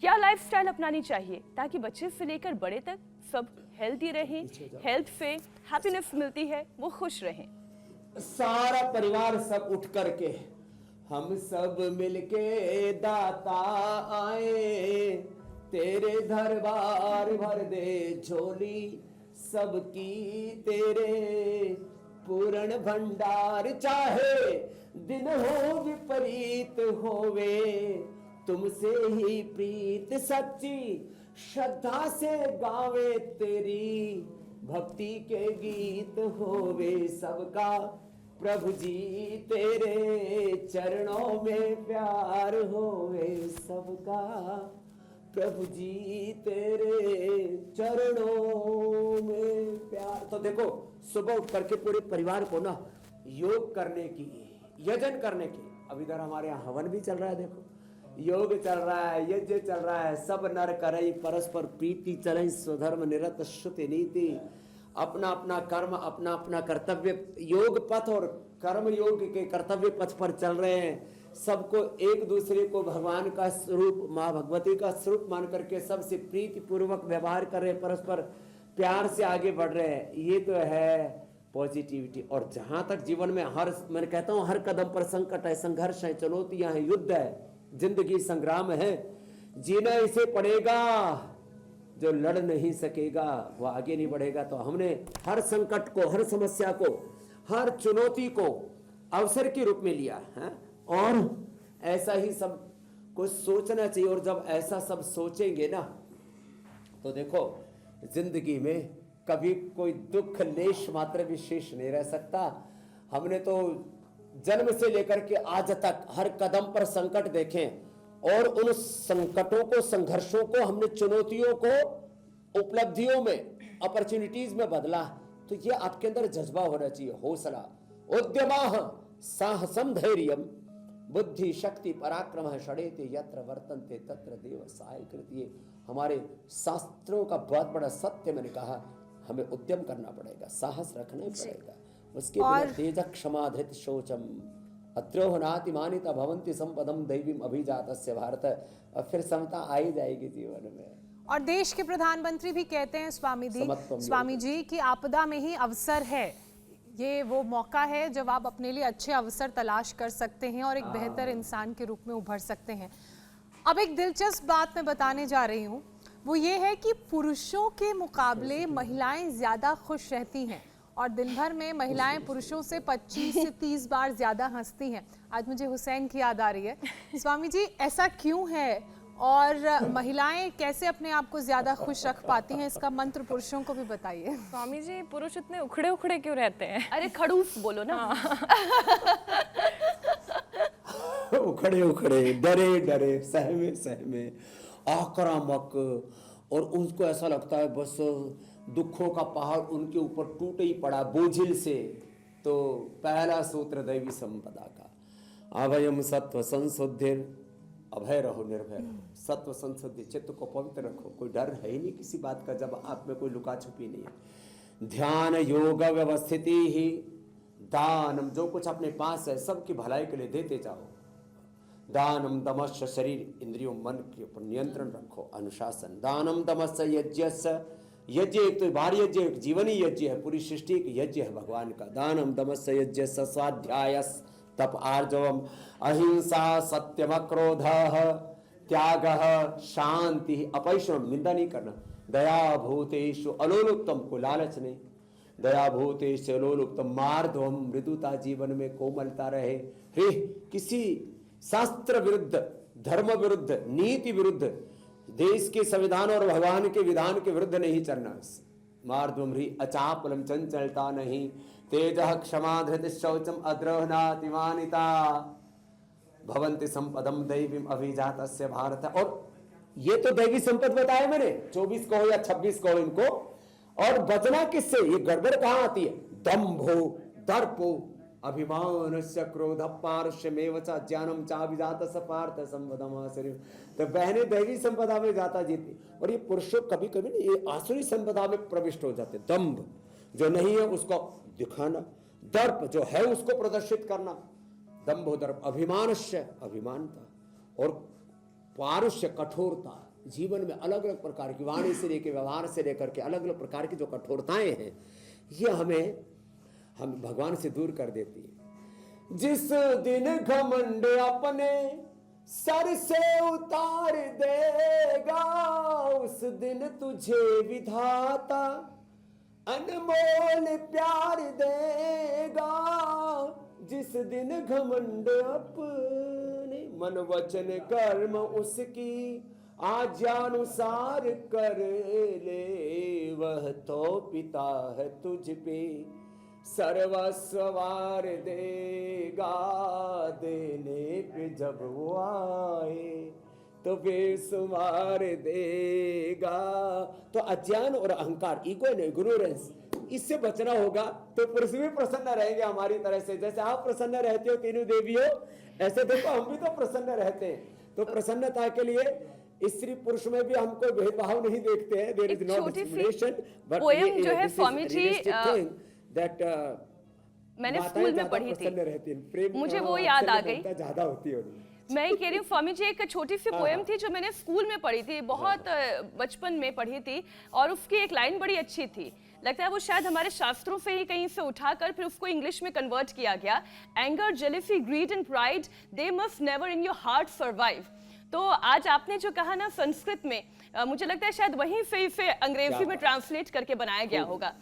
क्या लाइफस्टाइल अपनानी चाहिए ताकि बच्चे से लेकर बड़े तक सब हेल्दी रहें, हेल्थ से हैप्पीनेस मिलती है, वो खुश रहें। सारा परिवार सब उठ करके, हम सब मिलके दाता आए, तेरे दरबार भर दे झोली सबकी तेरे पूर्ण भंडार। चाहे दिन हो विपरीत होवे तुमसे ही प्रीत सच्ची श्रद्धा से गावे तेरी भक्ति के गीत होवे सबका प्रभु जी तेरे चरणों में प्यार होवे सबका प्रभु जी तेरे चरणों में प्यार। तो देखो सुबह उठ करके पूरे परिवार को ना योग करने की, यजन करने की, अब इधर हमारे यहाँ हवन भी चल रहा है, देखो योग चल रहा है, यज्ञ चल रहा है, सब नर करई परस्पर प्रीति चलई स्वधर्म निरत श्रुति नीति। अपना अपना कर्म अपना अपना कर्तव्य योग पथ और कर्म योग के कर्तव्य पथ पर चल रहे हैं। सबको एक दूसरे को भगवान का स्वरूप माँ भगवती का स्वरूप मान करके सबसे प्रीति पूर्वक व्यवहार कर रहे, परस्पर प्यार से आगे बढ़ रहे हैं। ये तो है पॉजिटिविटी। और जहां तक जीवन में मैं कहता हूं हर कदम पर संकट है, संघर्ष है, चुनौतियां हैं, युद्ध है, जिंदगी संग्राम है, जीना इसे पड़ेगा। जो लड़ नहीं सकेगा वो आगे नहीं बढ़ेगा। तो हमने हर संकट को, हर समस्या को, हर चुनौती को अवसर के रूप में लिया है और ऐसा ही सब कुछ सोचना चाहिए। और जब ऐसा सब सोचेंगे ना तो देखो जिंदगी में कभी कोई दुख लेश मात्र भी शेष नहीं रह सकता। हमने तो जन्म से लेकर के आज तक हर कदम पर संकट देखे और उन संकटों को, संघर्षों को हमने चुनौतियों को उपलब्धियों में, अपॉर्चुनिटीज में बदला। तो ये आपके अंदर जज्बा होना चाहिए, हौसला, उद्यमः साहसम धैर्यम बुद्धि शक्ति पराक्रम षडेते यत्र वर्तन्ते तत्र देव सहायकृत। ये हमारे शास्त्रों का बहुत बड़ा सत्य मैंने कहा। हमें उद्यम करना पड़ेगा, साहस रखना पड़ेगा। उसके बिना तेज क्षमा धृत शोचम अत्रोह नाति मानिता भवन्ति संपदम दैवीम अभिजातस्य भारत। और फिर समता आ ही जाएगी जीवन में। और देश के प्रधानमंत्री भी कहते हैं स्वामी जी कि आपदा में ही अवसर है। ये वो मौका है जब आप अपने लिए अच्छे अवसर तलाश कर सकते हैं और एक बेहतर इंसान के रूप में उभर सकते हैं। अब एक दिलचस्प बात मैं बताने जा रही हूँ, वो ये है कि पुरुषों के मुकाबले महिलाएं ज़्यादा खुश रहती हैं और दिन भर में महिलाएं पुरुषों से 25 से 30 बार ज़्यादा हंसती हैं। आज मुझे हुसैन की याद आ रही है। स्वामी जी ऐसा क्यों है और महिलाएं कैसे अपने आप को ज़्यादा खुश रख पाती हैं, इसका मंत्र पुरुषों को भी बताइए। स्वामी जी पुरुष इतने उखड़े उखड़े क्यों रहते हैं? अरे खड़ूस बोलो ना। उखड़े उखड़े, डरे डरे, सहमे सहमे, आक्रामक। और उनको ऐसा लगता है बस दुखों का पहाड़ उनके ऊपर टूट ही पड़ा बोझिल से। तो पहला सूत्र दैवी संपदा का अभयम सत्व संशुद्धिर, अभय रहो निर्भय रहो। सत्व संशुद्धि, चित्त को पवित्र रखो, कोई डर है ही नहीं किसी बात का जब आप में कोई लुका छुपी नहीं है। ध्यान योग व्यवस्थिति ही दानम, जो कुछ अपने पास है सबकी भलाई के लिए देते जाओ। दानम दमस्य, शरीर इंद्रियों मन के ऊपर नियंत्रण रखो, अनुशासन। दानम दमस्य यज्ञस्य, यज्ञ एक तो बाहर यज्ञ, एक जीवनी यज्ञ है, पूरी सृष्टि एक यज्ञ है भगवान का। दानम दमस्य यज्ञस्य स्वाध्यायस तप आर्जवम अहिंसा सत्यम क्रोध त्याग शांति अपैषण, निंदा नहीं करना। दया भूतेषु अलोलुप्तम, को लालच नहीं। दया भूतेषु अलोलुप्तम मार्दवम, मृदुता जीवन में कोमलता रहे। हे किसी शास्त्र विरुद्ध, धर्म विरुद्ध, नीति विरुद्ध, देश के संविधान और भगवान के विधान के विरुद्ध नहीं चलना। मार्दवम ह्री अचापलम, चंचलता नहीं। तेजः क्षमा धृति शौचम अद्रोहनातिमानिता भवन्ति संपदम दैवीम अभिजातस्य भारत। और ये तो दैवी संपद बताया मैंने, 24 कहो या 26 कहो इनको। और बचना किससे, ये गड़बड़ कहाँ आती है? दंभो दर्पो अभिमानस्य क्रोध पारुष्यमेव च ज्ञानम चाभिजातस्य पार्थ संपदम आश्रयम्। तो बहनें दैवी संपदा में जाता जीती और ये पुरुषों कभी कभी नहीं, ये आसुरी संपदा में प्रविष्ट हो जाते। दंभ जो नहीं है उसको दिखाना, दर्प जो है उसको प्रदर्शित करना। दंभो दर्प, अभिमानस्य अभिमानता, और पारुष्य कठोरता। जीवन में अलग अलग प्रकार की, वाणी से लेकर व्यवहार से लेकर के अलग अलग प्रकार की जो कठोरताएं हैं, ये हम भगवान से दूर कर देती है। जिस दिन घमंड अपने सर से उतार देगा उस दिन तुझे विधाता, अनमोल प्यार देगा जिस दिन घमंड अपने, मन वचन कर्म उसकी आज्ञानुसार कर ले, वह तो पिता है तुझ पे सर्वस्व वार देगा, देने पे जब वो आए तो बेसुमार देगा। तो अज्ञान और अहंकार, ईगो एंड इग्नोरेंस, इससे बचना होगा तो पुरुष भी प्रसन्न रहेंगे हमारी तरह से। जैसे आप प्रसन्न रहते हो तीनों देवियों, ऐसे देखो हम भी तो प्रसन्न रहते हैं। तो प्रसन्नता के लिए स्त्री पुरुष में भी हम कोई भेदभाव नहीं देखते हैं। There is no discrimination, but poem जो है स्वामी जी दैट मैंने स्कूल में पढ़ी थी, मुझे वो याद आ गई। ज्यादा होती है, मैं ही कह रही हूँ स्वामी जी, एक छोटी सी पोएम थी जो मैंने स्कूल में पढ़ी थी, बहुत बचपन में पढ़ी थी, और उसकी एक लाइन बड़ी अच्छी थी। लगता है वो शायद हमारे शास्त्रों से ही कहीं से उठाकर फिर उसको इंग्लिश में कन्वर्ट किया गया। Anger, jealousy, grid and pride, they must never in your heart survive. तो आज आपने जो कहा ना संस्कृत में, मुझे लगता है शायद वहीं से इसे अंग्रेजी में ट्रांसलेट करके बनाया गया होगा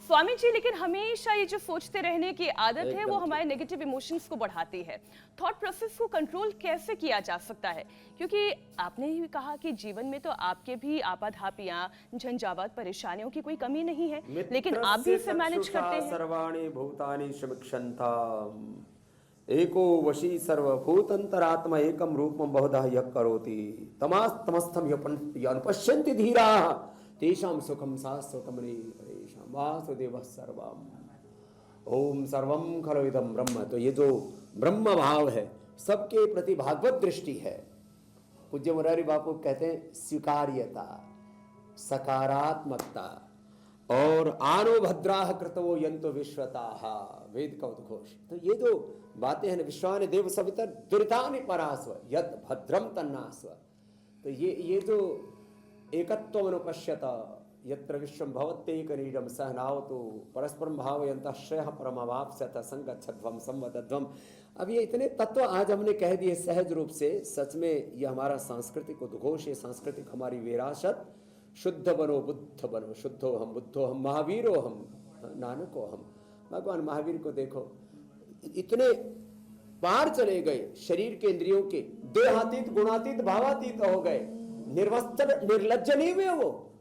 स्वामी जी। लेकिन हमेशा ये जो सोचते रहने की आदत है वो हमारे नेगेटिव इमोशंस को बढ़ाती है। थॉट प्रोसेस को कंट्रोल कैसे किया जा सकता है? क्योंकि आपने ही कहा कि जीवन में तो आपके भी आपाधापियां, झंझावात, परेशानियों की कोई कमी नहीं है, लेकिन आप भी इसे मैनेज करते हैं। सर्वाणि भूतानि समीक्षन्ताम् एको वशी सर्वभूतंतरात्मा एकम रूपम बहुधा यः करोति तमस्तमस्थम यनुपश्यन्ति धीराः तेषां सुखम शाश्वतमनि परेषां वासुदेवः सर्वम्। ओम सर्वं खलु इदं ब्रह्म। तो ये जो ब्रह्म भाव है, सबके प्रति भागवत दृष्टि है। पूज्य मुरारी बापू कहते हैं स्वीकार्यता, सकारात्मकता और आनो भद्राः कृतवो यन्तो विश्वताः, वेद का उद्घोष। तो ये जो बातें हैं, विश्वानि देव सविता दुरितानि परास्व यद भद्रम तन्नास्व। तो ये जो एकत्वम् अनुपश्यत यत्र विश्वं भवत्येकनीडं सहनावतु परस्परं भावयन्तः श्रेयः परमवाप्स्यथ संगच्छध्वं संवदध्वं। अब ये इतने तत्व आज हमने कह दिए सहज रूप से। सच में ये हमारा सांस्कृतिक उद्घोष है, सांस्कृतिक हमारी विरासत। शुद्ध बनो बुद्ध बनो, शुद्धो हम बुद्धो हम महावीरो हम नानको हम। भगवान महावीर को देखो, इतने पार चले गए शरीर के, इंद्रियों के, देहातीत गुणातीत भावातीत हो गए, निर्वस्त्र निर्लज्ज नहीं हुए।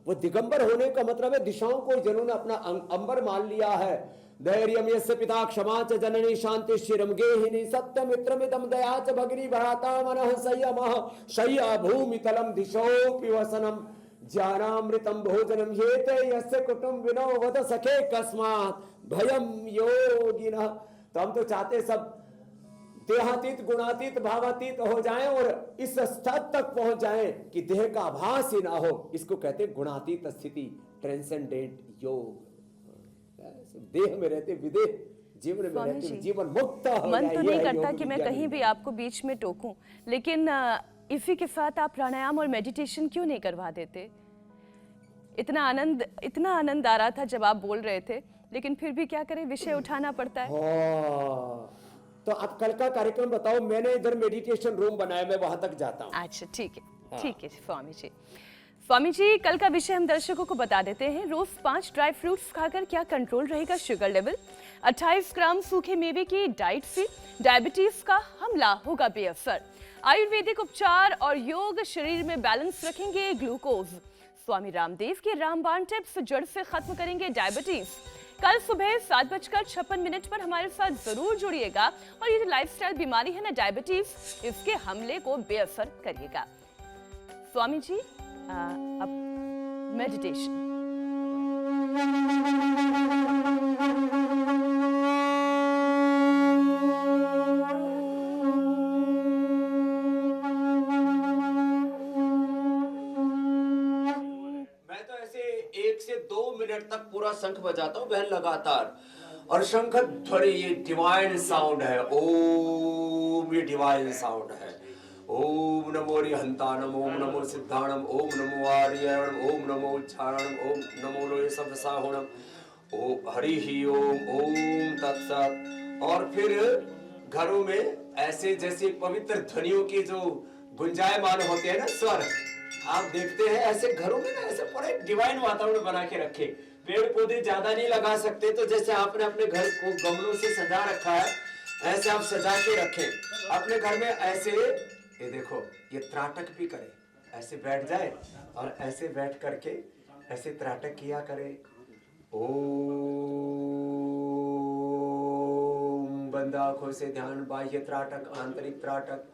वो दिगंबर होने का मतलब है दिशाओं को जिन्होंने अपना अंबर मान लिया है। धैर्यम यस्य पिता क्षमा च जननी शांति शिरम गेहिनी सत्यम मित्रमिदम दया च भगिनी भराता मनः संयमः शय्या भूमितलम दिशो पिवसनम ज्ञानामृतम भोजनम ये ते यस्य कुटुंबिनो वद सखे कस्मात् भयम योगिनः। तो हम तो चाहते सब देहातीत गुणातीत भावातीत हो जाएं और इस स्तर तक पहुंच जाएं कि देह का आभास ही ना हो। इसको कहते हैं गुणातीत स्थिति, ट्रांसेंडेंट योग। देह में रहते विदेह, जीवन में रहते जीवन मुक्त हो मन जाए। तो नहीं करता कि मैं कहीं भी आपको बीच में टोकूं, लेकिन इसी के साथ आप प्राणायाम और मेडिटेशन क्यों नहीं करवा देते? इतना आनंद आ रहा था जब आप बोल रहे थे, लेकिन फिर भी क्या करें, विषय उठाना पड़ता है। तो आप कल का कार्यक्रम बताओ। मैंने इधर मेडिटेशन रूम बनाया, मैं वहां तक जाता हूँ। अच्छा ठीक है, ठीक है स्वामी जी। स्वामी जी, कल का विषय हम दर्शकों को बता देते हैं। रोज 5 ड्राई फ्रूट्स खाकर क्या कंट्रोल रहेगा शुगर लेवल। 28 ग्राम सूखे मेवे की डाइट से डायबिटीज का हमला होगा बेअसर। आयुर्वेदिक उपचार और योग शरीर में बैलेंस रखेंगे ग्लूकोज। स्वामी रामदेव के रामबाण टिप्स जड़ से खत्म करेंगे डायबिटीज। कल सुबह 7:56 पर हमारे साथ जरूर जुड़िएगा और ये जो लाइफस्टाइल बीमारी है ना डायबिटीज, इसके हमले को बेअसर करिएगा। स्वामी जी अब मेडिटेशन। तक पूरा शंख बजाता हूँ बहन लगातार, और शंख ध्वनि ये डिवाइन साउंड है। ओम, ये डिवाइन साउंड है। ओम नमो रिहंतानम, ओम नमो सिद्धाणम, ओम नमो आर्यणम, ओम नमो उच्चारणम, ओम नमो लोय शब्द साहुणम, ओम हरि ही ओम तत्सत। और फिर घरों में ऐसे जैसे पवित्र ध्वनियों की जो गुंजायमान होते हैं ना स्वर, आप देखते हैं ऐसे घरों में ना ऐसे पूरे डिवाइन वातावरण बना के रखे। पेड़ पौधे ज्यादा नहीं लगा सकते, तो जैसे आपने अपने घर को गमलों से सजा रखा है, ऐसे आप सजा के रखें अपने घर में। ऐसे ये देखो, ये त्राटक भी करे, ऐसे बैठ जाए और ऐसे बैठ करके ऐसे त्राटक किया करे। ओम, बंद आंखों से ध्यान, बाह्य त्राटक, आंतरिक त्राटक,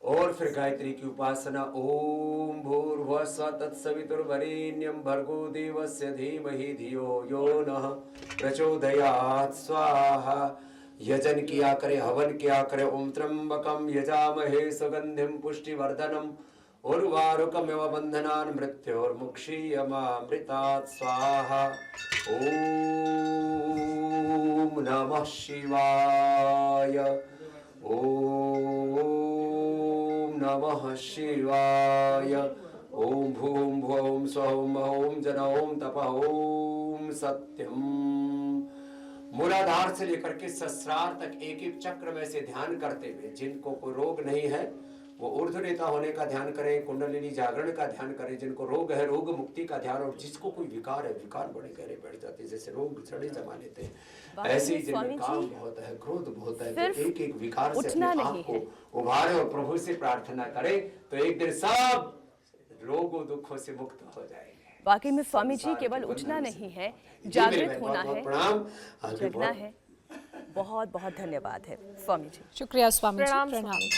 और फिर गायत्री की उपासना। ओम भूर्भुवः स्वः तत्सवितुर्वरेण्यं भर्गो देवस्य धीमहि धियो यो नः प्रचोदयात्। स्वाहा। यजन किया करे, हवन किया करे। ओम त्र्यंबकं यजामहे सुगंधिं पुष्टिवर्धनम् उर्वारुकमिव बन्धनान् मृत्योर्मुक्षीयमामृतात्। स्वाहा। ओम नमः शिवाय। ओम नमः शिवाय। ओम भूम भुवं स्वः ओम जन ओम तप ओम सत्यम। मूलाधार से लेकर के सहस्रार तक एक एक चक्र में से ध्यान करते हुए, जिनको कोई रोग नहीं है वो ऊर्ध्वरेता होने का ध्यान करें, कुंडलिनी जागरण का ध्यान करें। जिनको रोग है रोग मुक्ति का ध्यान, और जिसको कोई विकार है, विकार बड़े गहरे बैठ जाते हैं, जैसे रोग सड़े जमा लेते हैं, ऐसे ही जिनमें काम बहुत है, क्रोध बहुत है, तो एक एक विकार से अपने आप को उभारे और प्रभु से प्रार्थना करें, तो एक दिन सब रोगों दुखों से मुक्त हो जाएंगे। वाकई में स्वामी जी, केवल उठना नहीं है, जागृत होना है, जगना है। बहुत बहुत धन्यवाद है स्वामी जी। शुक्रिया स्वामी जी, प्रणाम प्रणाम। स्वामी जी।